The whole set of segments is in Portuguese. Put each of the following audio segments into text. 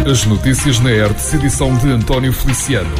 As notícias na Hertz, edição de António Feliciano.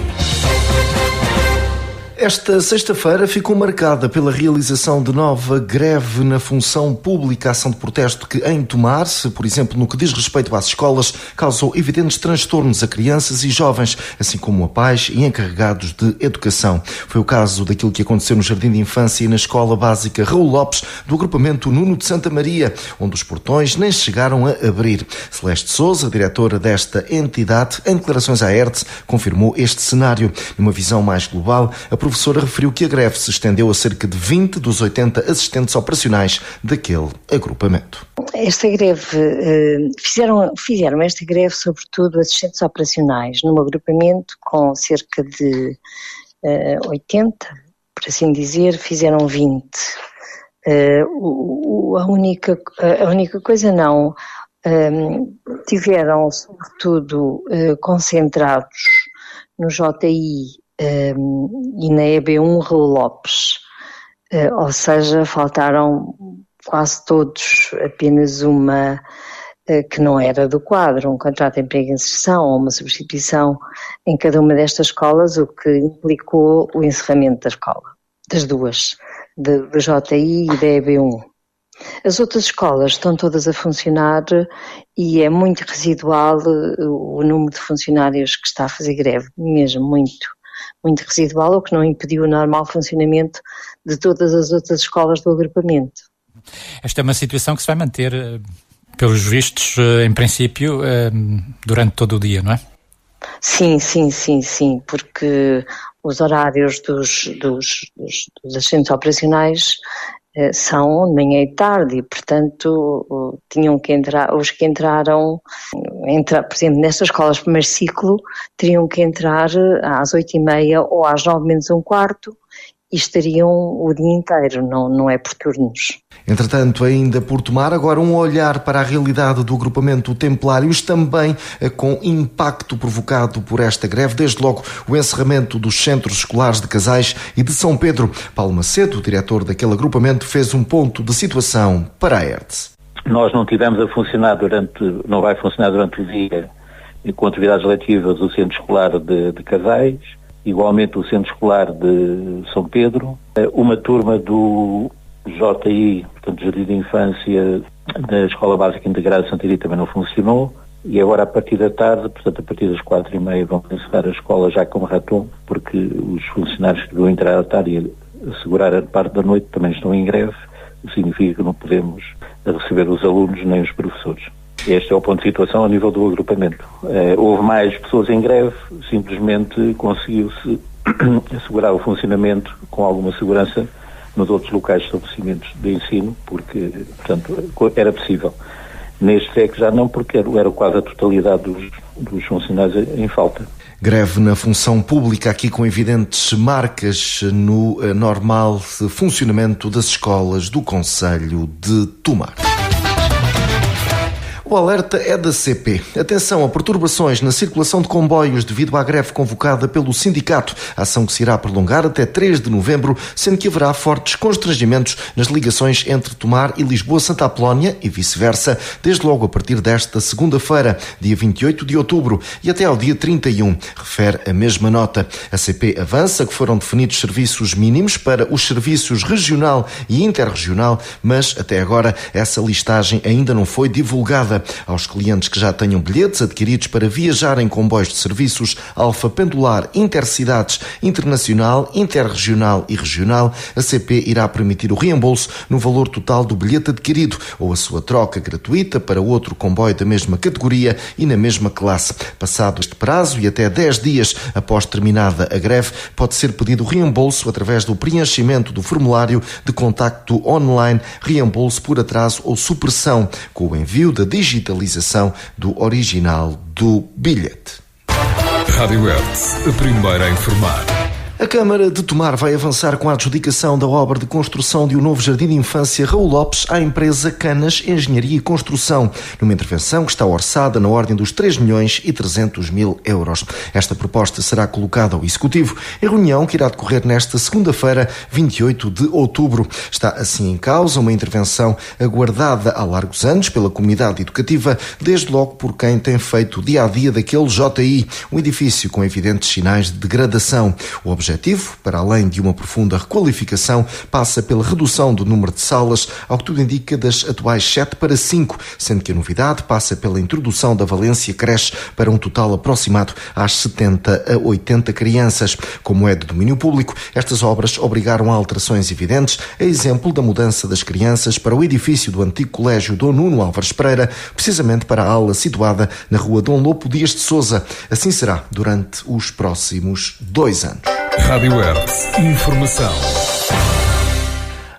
Esta sexta-feira ficou marcada pela realização de nova greve na função pública, ação de protesto que, em Tomar, por exemplo, no que diz respeito às escolas, causou evidentes transtornos a crianças e jovens, assim como a pais e encarregados de educação. Foi o caso daquilo que aconteceu no Jardim de Infância e na Escola Básica Raul Lopes, do agrupamento Nuno de Santa Maria, onde os portões nem chegaram a abrir. Celeste Sousa, diretora desta entidade, em declarações à Hertz, confirmou este cenário. Numa visão mais global, a professora referiu que a greve se estendeu a cerca de 20 dos 80 assistentes operacionais daquele agrupamento. Esta greve, fizeram esta greve sobretudo assistentes operacionais, num agrupamento com cerca de 80, por assim dizer, fizeram 20. A única coisa não, tiveram sobretudo concentrados no JI e na EB1 Raul Lopes, ou seja, faltaram quase todos, apenas uma que não era do quadro, um contrato de emprego e inserção ou uma substituição em cada uma destas escolas, o que implicou o encerramento da escola, das duas, do JI e da EB1. As outras escolas estão todas a funcionar e é muito residual o número de funcionários que está a fazer greve, mesmo muito residual, o que não impediu o normal funcionamento de todas as outras escolas do agrupamento. Esta é uma situação que se vai manter, pelos vistos, em princípio, durante todo o dia, não é? Sim, porque os horários dos assistentes operacionais são de manhã e tarde e, portanto, tinham que entrar, os que entraram, por exemplo, nestas escolas de primeiro ciclo, teriam que entrar às 8h30 ou às 9h menos 1/4 e estariam o dia inteiro, não é por turnos. Entretanto, ainda por Tomar, agora um olhar para a realidade do agrupamento Templários, também com impacto provocado por esta greve, desde logo o encerramento dos centros escolares de Casais e de São Pedro. Paulo Macedo, diretor daquele agrupamento, fez um ponto de situação para a Hertz. Nós não tivemos a funcionar não vai funcionar durante o dia com atividades letivas o centro escolar de Casais, igualmente o centro escolar de São Pedro, uma turma do JI, portanto Jardim de Infância da Escola Básica Integrada de Santa Rita também não funcionou, e agora a partir da tarde, portanto a partir das 4h30 vão encerrar a escola já com raton, porque os funcionários que vão entrar à tarde e assegurar a parte da noite também estão em greve, o que significa que não podemos receber os alunos nem os professores. Este é o ponto de situação a nível do agrupamento. Houve mais pessoas em greve, simplesmente conseguiu-se assegurar o funcionamento com alguma segurança nos outros locais de estabelecimentos de ensino, porque, portanto, era possível. Neste é que já não, porque era quase a totalidade dos funcionários em falta. Greve na função pública, aqui com evidentes marcas no normal funcionamento das escolas do concelho de Tomar. O alerta é da CP. Atenção a perturbações na circulação de comboios devido à greve convocada pelo sindicato. A ação que se irá prolongar até 3 de novembro, sendo que haverá fortes constrangimentos nas ligações entre Tomar e Lisboa-Santa Apolónia e vice-versa, desde logo a partir desta segunda-feira, dia 28 de outubro, e até ao dia 31, refere a mesma nota. A CP avança que foram definidos serviços mínimos para os serviços regional e interregional, mas até agora essa listagem ainda não foi divulgada. Aos clientes que já tenham bilhetes adquiridos para viajar em comboios de serviços Alfa Pendular, Intercidades, Internacional, Interregional e Regional, a CP irá permitir o reembolso no valor total do bilhete adquirido ou a sua troca gratuita para outro comboio da mesma categoria e na mesma classe. Passado este prazo e até 10 dias após terminada a greve, pode ser pedido o reembolso através do preenchimento do formulário de contacto online, reembolso por atraso ou supressão, com o envio da digitalização do original do bilhete. Rádio Hertz, a primeira a informar. A Câmara de Tomar vai avançar com a adjudicação da obra de construção de um novo jardim de infância Raul Lopes à empresa Canas Engenharia e Construção, numa intervenção que está orçada na ordem dos 3.300.000 euros. Esta proposta será colocada ao Executivo em reunião que irá decorrer nesta segunda-feira, 28 de outubro. Está assim em causa uma intervenção aguardada há largos anos pela comunidade educativa, desde logo por quem tem feito o dia-a-dia daquele JI, um edifício com evidentes sinais de degradação. O objetivo, para além de uma profunda requalificação, passa pela redução do número de salas, ao que tudo indica das atuais 7 para 5, sendo que a novidade passa pela introdução da Valência Creche para um total aproximado às 70 a 80 crianças. Como é de domínio público, estas obras obrigaram a alterações evidentes, a exemplo da mudança das crianças para o edifício do antigo Colégio Dom Nuno Álvares Pereira, precisamente para a ala situada na rua Dom Lopo Dias de Sousa. Assim será durante os próximos 2 anos. Rádio Hertz. Informação.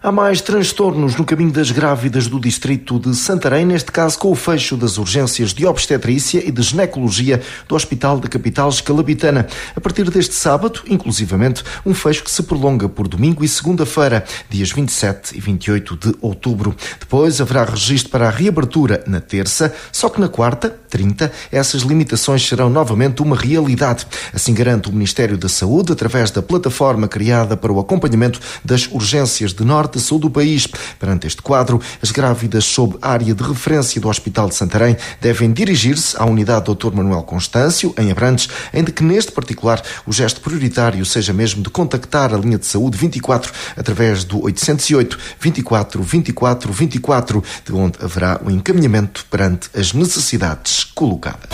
Há mais transtornos no caminho das grávidas do distrito de Santarém, neste caso com o fecho das urgências de obstetrícia e de ginecologia do Hospital da capital escalabitana. A partir deste sábado, inclusivamente, um fecho que se prolonga por domingo e segunda-feira, dias 27 e 28 de outubro. Depois haverá registro para a reabertura na terça, só que na quarta, 30, essas limitações serão novamente uma realidade. Assim garante o Ministério da Saúde, através da plataforma criada para o acompanhamento das urgências de norte a sul do país. Perante este quadro, as grávidas sob área de referência do Hospital de Santarém devem dirigir-se à unidade Dr. Manuel Constâncio, em Abrantes, ainda que neste particular o gesto prioritário seja mesmo de contactar a linha de saúde 24 através do 808 24 24 24, de onde haverá o encaminhamento perante as necessidades colocadas.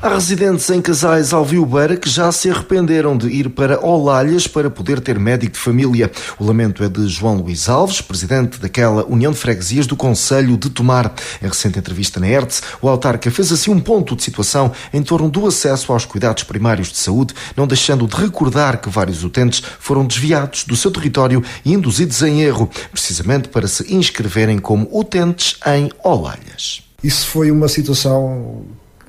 Há residentes em Casais Alviobeira que já se arrependeram de ir para Olalhas para poder ter médico de família. O lamento é de João Luís Alves, presidente daquela União de Freguesias do Concelho de Tomar. Em recente entrevista na Hertz, o autarca fez assim um ponto de situação em torno do acesso aos cuidados primários de saúde, não deixando de recordar que vários utentes foram desviados do seu território e induzidos em erro, precisamente para se inscreverem como utentes em Olalhas. Isso foi uma situação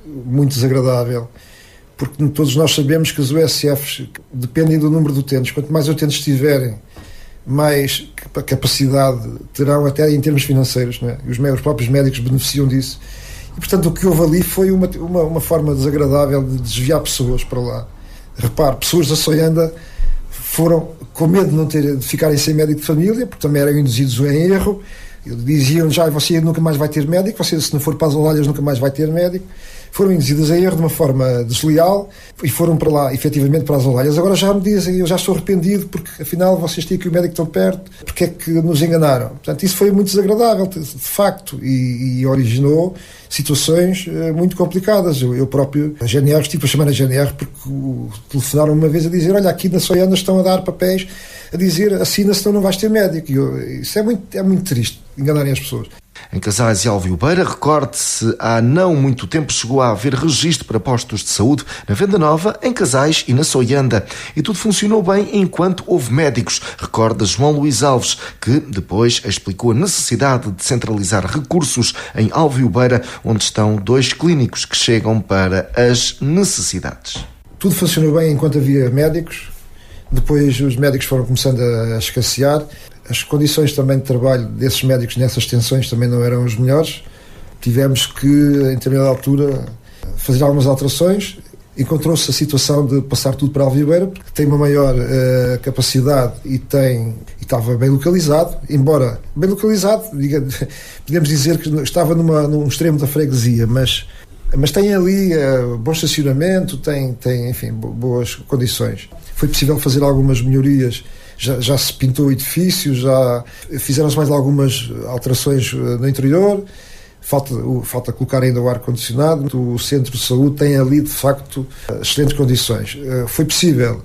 muito desagradável, porque todos nós sabemos que os USFs dependem do número de utentes. Quanto mais utentes tiverem, mais capacidade terão, até em termos financeiros, não é? Os próprios médicos beneficiam disso. E, portanto, o que houve ali foi uma forma desagradável de desviar pessoas para lá. Repare, pessoas da Soianda foram com medo de ficarem sem médico de família, porque também eram induzidos em erro. Diziam já, você nunca mais vai ter médico, você se não for para as Olalhas nunca mais vai ter médico. Foram induzidas a erro de uma forma desleal e foram para lá, efetivamente, para as Olalhas. Agora já me dizem, eu já estou arrependido porque afinal vocês têm aqui o médico tão perto, porque é que nos enganaram? Portanto, isso foi muito desagradável, de facto, e originou situações muito complicadas. Eu próprio, a GNR, estive a chamar a GNR porque telefonaram uma vez a dizer, olha, aqui na Soiana estão a dar papéis a dizer, assina, senão não vais ter médico. Isso é muito triste, enganarem as pessoas. Em Casais e Alviobeira, recorde-se, há não muito tempo chegou a haver registro para postos de saúde na Venda Nova, em Casais e na Soianda. E tudo funcionou bem enquanto houve médicos, recorda João Luís Alves, que depois explicou a necessidade de centralizar recursos em Alviobeira, onde estão 2 clínicos que chegam para as necessidades. Tudo funcionou bem enquanto havia médicos, depois os médicos foram começando a escassear. As condições também de trabalho desses médicos nessas tensões também não eram as melhores. Tivemos que, em determinada altura, fazer algumas alterações. Encontrou-se a situação de passar tudo para Alviobeira, porque tem uma maior capacidade e estava bem localizado, embora bem localizado, podemos dizer que estava num extremo da freguesia, mas tem ali bom estacionamento, tem enfim, boas condições. Foi possível fazer algumas melhorias. Já se pintou o edifício, já fizeram-se mais algumas alterações no interior, falta colocar ainda o ar-condicionado. O centro de saúde tem ali, de facto, excelentes condições. Foi possível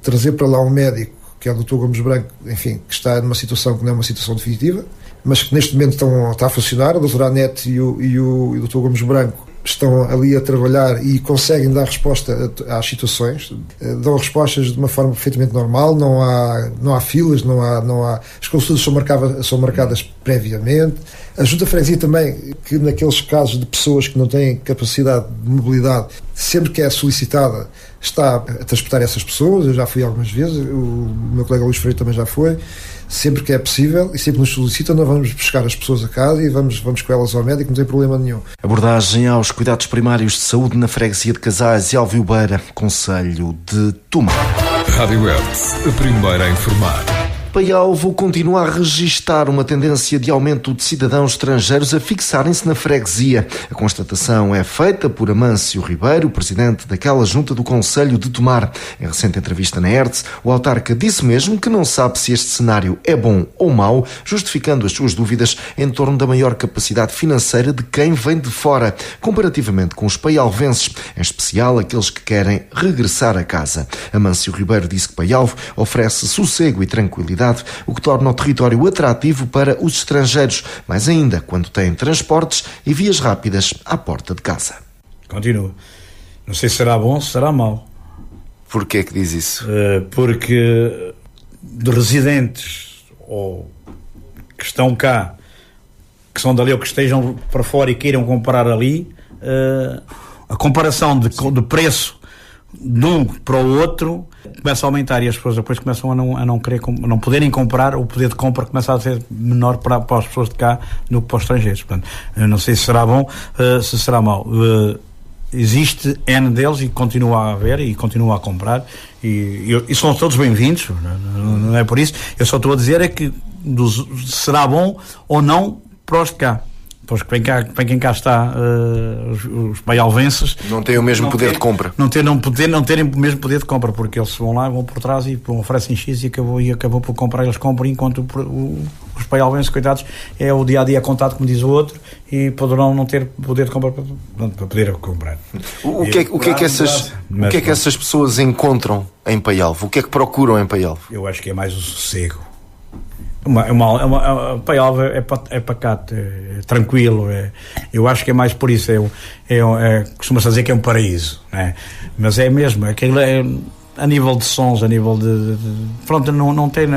trazer para lá um médico, que é o Dr. Gomes Branco, enfim, que está numa situação que não é uma situação definitiva, mas que neste momento está a funcionar. A doutora Anete e o Dr. Gomes Branco estão ali a trabalhar e conseguem dar resposta às situações, dão respostas de uma forma perfeitamente normal, não há filas, não há as consultas são marcadas previamente. A Junta de Freguesia também, que naqueles casos de pessoas que não têm capacidade de mobilidade, sempre que é solicitada, está a transportar essas pessoas. Eu já fui algumas vezes, o meu colega Luís Freire também já foi. Sempre que é possível e sempre nos solicitam, nós vamos buscar as pessoas a casa e vamos com elas ao médico, não tem problema nenhum. Abordagem aos cuidados primários de saúde na freguesia de Casais e Alviobeira, concelho de Tomar. Rádio Hertz, a primeira a informar. Paialvo continua a registar uma tendência de aumento de cidadãos estrangeiros a fixarem-se na freguesia. A constatação é feita por Amâncio Ribeiro, presidente daquela junta do Concelho de Tomar. Em recente entrevista na Hertz, o autarca disse mesmo que não sabe se este cenário é bom ou mau, justificando as suas dúvidas em torno da maior capacidade financeira de quem vem de fora, comparativamente com os paialvenses, em especial aqueles que querem regressar a casa. Amâncio Ribeiro disse que Paialvo oferece sossego e tranquilidade, o que torna o território atrativo para os estrangeiros, mais ainda quando têm transportes e vias rápidas à porta de casa. Continua. Não sei se será bom ou se será mau. Porquê que diz isso? Porque de residentes ou que estão cá, que são dali ou que estejam para fora e queiram comprar ali, a comparação de preço de um para o outro começa a aumentar e as pessoas depois começam a não querer, a não poderem comprar, o poder de compra começa a ser menor para as pessoas de cá do que para os estrangeiros. Portanto, eu não sei se será bom, se será mau. Existe N deles e continua a haver e continua a comprar e são todos bem-vindos, não é por isso. Eu só estou a dizer é que será bom ou não para os de cá. Pois para quem cá está, os paialvenses não têm o mesmo poder de compra. Não terem o mesmo poder de compra, porque eles vão lá, vão por trás e oferecem X e acabou por comprar, eles compram, enquanto os paialvenses, coitados, é o dia a dia contato, como diz o outro, e poderão não ter poder de compra para poder comprar. O que é que essas pessoas encontram em Paialvo? O que é que procuram em Paialvo? Eu acho que é mais o sossego. Paialvo é pacato, é tranquilo, eu acho que é mais por isso, costuma-se dizer que é um paraíso, né? Mas é mesmo, aquilo é a nível de sons, a nível de pronto, não tem,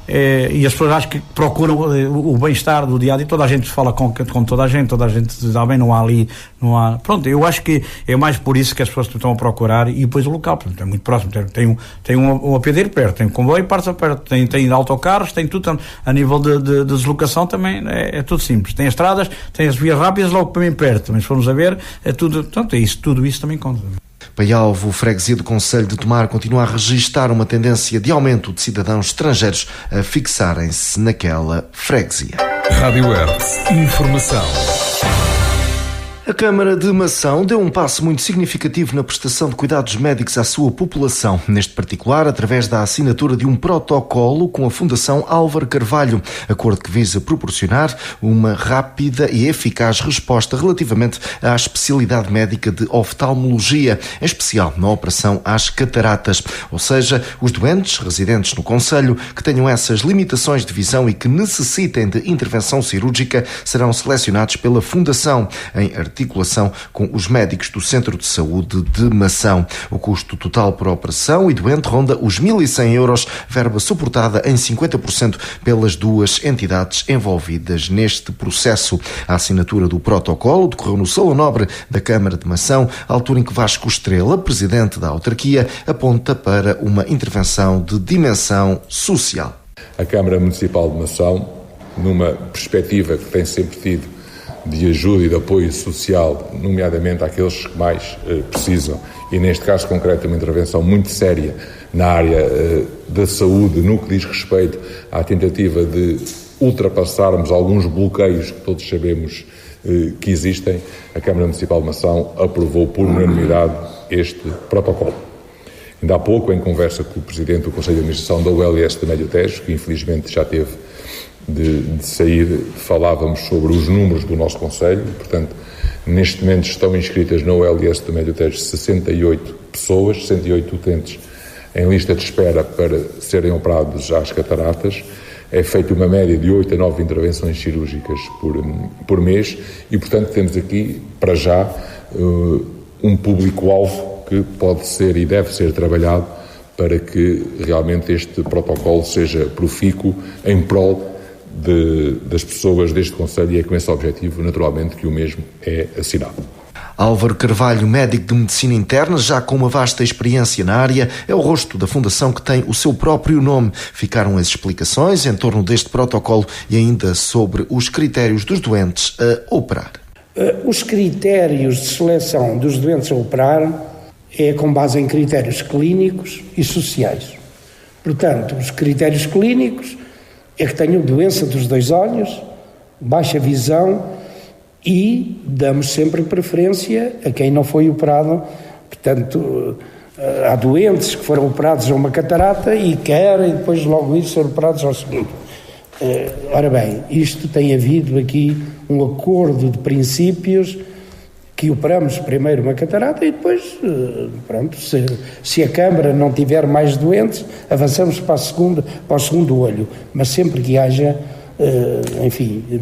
e as pessoas acho que procuram o bem-estar do dia a dia, toda a gente fala com toda a gente dá bem, não há, pronto, eu acho que é mais por isso que as pessoas estão a procurar, e depois o local, portanto, é muito próximo, tem um apeadeiro perto, tem um comboio parte perto, tem autocarros, tem tudo, a nível de deslocação também é tudo simples, tem as estradas, tem as vias rápidas logo para mim perto, mas se formos a ver, é tudo, portanto, tudo isso também conta. Paialvo, freguesia do Concelho de Tomar, continua a registrar uma tendência de aumento de cidadãos estrangeiros a fixarem-se naquela freguesia. Rádio Hertz, informação. A Câmara de Mação deu um passo muito significativo na prestação de cuidados médicos à sua população, neste particular através da assinatura de um protocolo com a Fundação Álvaro Carvalho, acordo que visa proporcionar uma rápida e eficaz resposta relativamente à especialidade médica de oftalmologia, em especial na operação às cataratas, ou seja, os doentes residentes no concelho que tenham essas limitações de visão e que necessitem de intervenção cirúrgica serão selecionados pela Fundação, em articulação com os médicos do Centro de Saúde de Mação. O custo total por operação e doente ronda os 1.100 euros, verba suportada em 50% pelas duas entidades envolvidas neste processo. A assinatura do protocolo decorreu no Salão Nobre da Câmara de Mação, à altura em que Vasco Estrela, presidente da autarquia, aponta para uma intervenção de dimensão social. A Câmara Municipal de Mação, numa perspectiva que tem sempre tido de ajuda e de apoio social, nomeadamente àqueles que mais precisam, e neste caso concreto uma intervenção muito séria na área da saúde, no que diz respeito à tentativa de ultrapassarmos alguns bloqueios que todos sabemos que existem, a Câmara Municipal de Mação aprovou por unanimidade este protocolo. Ainda há pouco, em conversa com o Presidente do Conselho de Administração da ULS de Médio Tejo, que infelizmente já teve de sair, falávamos sobre os números do nosso Conselho. Portanto, neste momento estão inscritas na ULS do Médio Tejo 68 pessoas, 68 utentes em lista de espera para serem operados às cataratas. É feita uma média de 8 a 9 intervenções cirúrgicas por mês e, portanto, temos aqui, para já, um público-alvo que pode ser e deve ser trabalhado para que realmente este protocolo seja profícuo em prol das pessoas deste Conselho, e é com esse objetivo, naturalmente, que o mesmo é assinado. Álvaro Carvalho, médico de medicina interna, já com uma vasta experiência na área, é o rosto da fundação que tem o seu próprio nome. Ficaram as explicações em torno deste protocolo e ainda sobre os critérios dos doentes a operar. Os critérios de seleção dos doentes a operar é com base em critérios clínicos e sociais. Portanto, os critérios clínicos é que tenham doença dos 2 olhos, baixa visão, e damos sempre preferência a quem não foi operado. Portanto, há doentes que foram operados a uma catarata e querem depois logo ir ser operados ao segundo. Ora bem, isto tem havido aqui um acordo de princípios que operamos primeiro uma catarata e depois, pronto, se a Câmara não tiver mais doentes, avançamos para o segundo olho. Mas sempre que haja,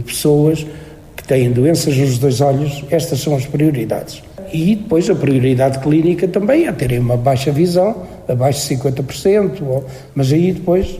pessoas que têm doenças nos 2 olhos, estas são as prioridades. E depois a prioridade clínica também é terem uma baixa visão, abaixo de 50%, mas aí depois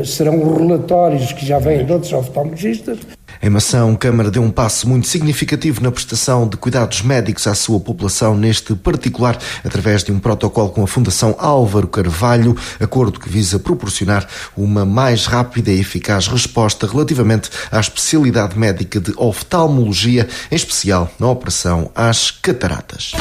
serão relatórios que já vêm de outros oftalmologistas. Em Mação, a Câmara deu um passo muito significativo na prestação de cuidados médicos à sua população, neste particular, através de um protocolo com a Fundação Álvaro Carvalho, acordo que visa proporcionar uma mais rápida e eficaz resposta relativamente à especialidade médica de oftalmologia, em especial na operação às cataratas.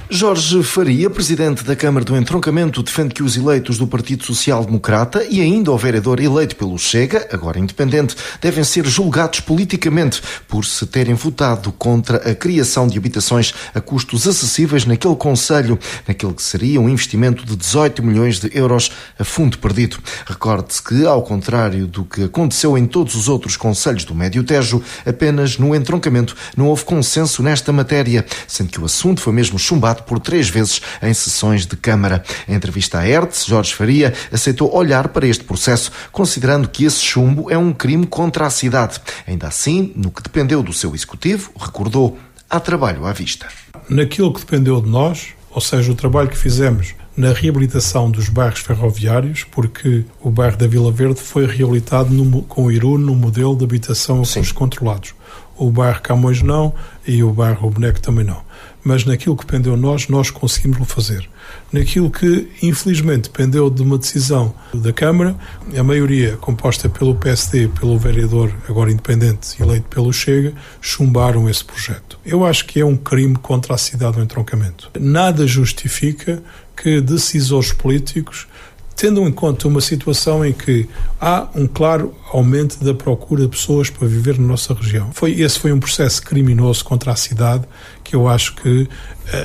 Jorge Faria, presidente da Câmara do Entroncamento, defende que os eleitos do Partido Social Democrata e ainda o vereador eleito pelo Chega, agora independente, devem ser julgados politicamente por se terem votado contra a criação de habitações a custos acessíveis naquele concelho, naquele que seria um investimento de 18 milhões de euros a fundo perdido. Recorde-se que, ao contrário do que aconteceu em todos os outros concelhos do Médio Tejo, apenas no Entroncamento não houve consenso nesta matéria, sendo que o assunto foi mesmo chumbado por 3 vezes em sessões de Câmara. Em entrevista à ERTE, Jorge Faria aceitou olhar para este processo, considerando que esse chumbo é um crime contra a cidade. Ainda assim, no que dependeu do seu executivo, recordou, há trabalho à vista. Naquilo que dependeu de nós, ou seja, o trabalho que fizemos na reabilitação dos bairros ferroviários, porque o bairro da Vila Verde foi reabilitado com o IRU no modelo de habitação a custos controlados. O bairro Camões não e o bairro Boneco também não. Mas naquilo que dependeu de nós conseguimos-lo fazer. Naquilo que, infelizmente, dependeu de uma decisão da Câmara, a maioria, composta pelo PSD, pelo vereador, agora independente, eleito pelo Chega, chumbaram esse projeto. Eu acho que é um crime contra a cidade do Entroncamento. Nada justifica que decisores políticos, tendo em conta uma situação em que há um claro aumento da procura de pessoas para viver na nossa região. Esse foi um processo criminoso contra a cidade, que eu acho que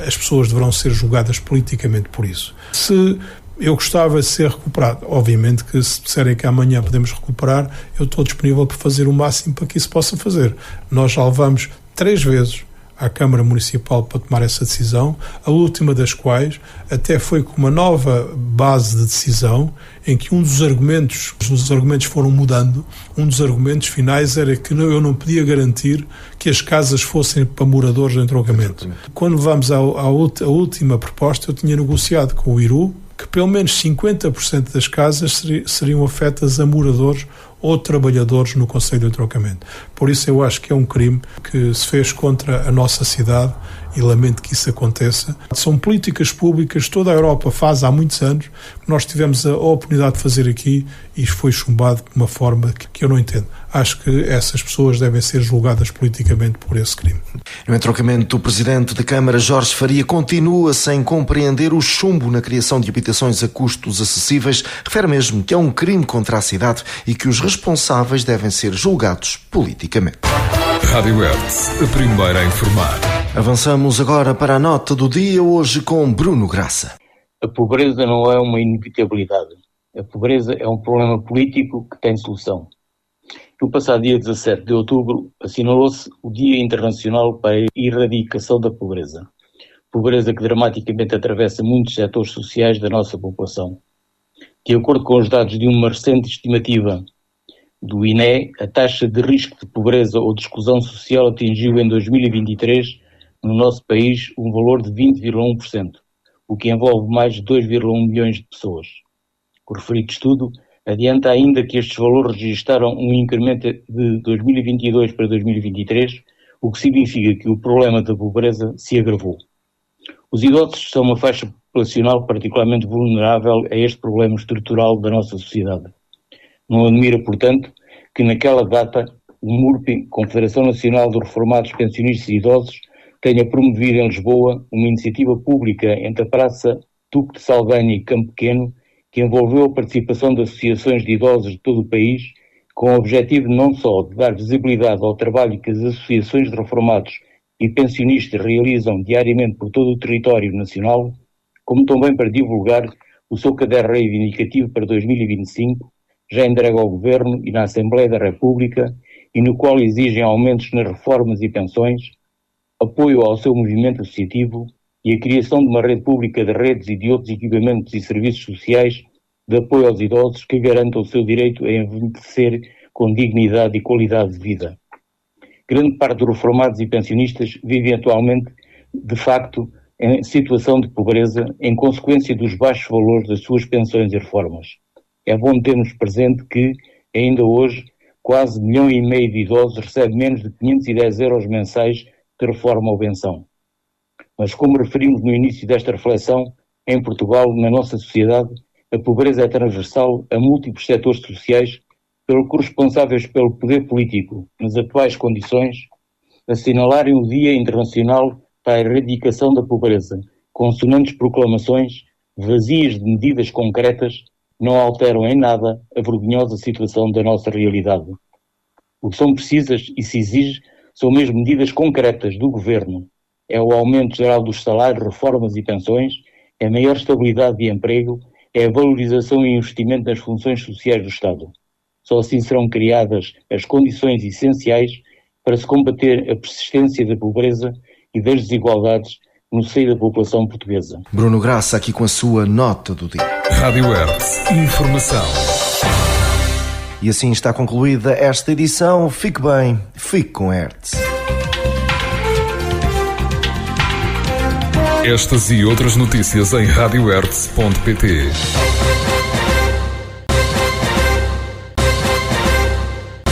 as pessoas deverão ser julgadas politicamente por isso. Se eu gostava de ser recuperado, obviamente que se disserem que amanhã podemos recuperar, eu estou disponível para fazer o máximo para que isso possa fazer. Nós já levamos 3 vezes à Câmara Municipal para tomar essa decisão, a última das quais até foi com uma nova base de decisão, em que os argumentos foram mudando. Um dos argumentos finais era que eu não podia garantir que as casas fossem para moradores do entroncamento. Quando vamos à última proposta, eu tinha negociado com o IRU que pelo menos 50% das casas seriam afetas a moradores ou trabalhadores no Conselho de Entroncamento. Por isso eu acho que é um crime que se fez contra a nossa cidade e lamento que isso aconteça. São políticas públicas, toda a Europa faz há muitos anos, que nós tivemos a oportunidade de fazer aqui e foi chumbado de uma forma que eu não entendo. Acho que essas pessoas devem ser julgadas politicamente por esse crime. No Entroncamento, o presidente da Câmara, Jorge Faria, continua sem compreender o chumbo na criação de habitações a custos acessíveis. Refere mesmo que é um crime contra a cidade e que os responsáveis devem ser julgados politicamente. Rádio Hertz, a primeira a informar. Avançamos agora para a nota do dia, hoje com Bruno Graça. A pobreza não é uma inevitabilidade. A pobreza é um problema político que tem solução. No passado dia 17 de outubro, assinalou-se o Dia Internacional para a Erradicação da Pobreza. Pobreza que dramaticamente atravessa muitos setores sociais da nossa população. De acordo com os dados de uma recente estimativa do INE, a taxa de risco de pobreza ou de exclusão social atingiu em 2023, no nosso país, um valor de 20,1%, o que envolve mais de 2,1 milhões de pessoas. O referido estudo adianta ainda que estes valores registaram um incremento de 2022 para 2023, o que significa que o problema da pobreza se agravou. Os idosos são uma faixa populacional particularmente vulnerável a este problema estrutural da nossa sociedade. Não admira, portanto, que naquela data o MURPI, Confederação Nacional dos Reformados Pensionistas e Idosos, tenha promovido em Lisboa uma iniciativa pública entre a Praça Duque de Saldanha e Campo Pequeno, que envolveu a participação de associações de idosos de todo o país, com o objetivo não só de dar visibilidade ao trabalho que as associações de reformados e pensionistas realizam diariamente por todo o território nacional, como também para divulgar o seu caderno reivindicativo para 2025, já entregue ao Governo e na Assembleia da República, e no qual exigem aumentos nas reformas e pensões, apoio ao seu movimento associativo e a criação de uma rede pública de redes e de outros equipamentos e serviços sociais de apoio aos idosos que garantam o seu direito a envelhecer com dignidade e qualidade de vida. Grande parte dos reformados e pensionistas vivem atualmente, de facto, em situação de pobreza em consequência dos baixos valores das suas pensões e reformas. É bom termos presente que, ainda hoje, quase 1,5 milhão de idosos recebem menos de 510 euros mensais de reforma ou pensão. Mas, como referimos no início desta reflexão, em Portugal, na nossa sociedade, a pobreza é transversal a múltiplos setores sociais, pelo que os responsáveis pelo poder político, nas atuais condições, assinalarem o Dia Internacional para a Erradicação da Pobreza, consonantes proclamações, vazias de medidas concretas, não alteram em nada a vergonhosa situação da nossa realidade. O que são precisas e se exige são mesmo medidas concretas do Governo. É o aumento geral dos salários, reformas e pensões, é a maior estabilidade de emprego, é a valorização e investimento nas funções sociais do Estado. Só assim serão criadas as condições essenciais para se combater a persistência da pobreza e das desigualdades no seio da população portuguesa. Bruno Graça aqui com a sua nota do dia. Rádio Hertz. Informação. E assim está concluída esta edição. Fique bem, fique com Hertz. Estas e outras notícias em radiohertz.pt.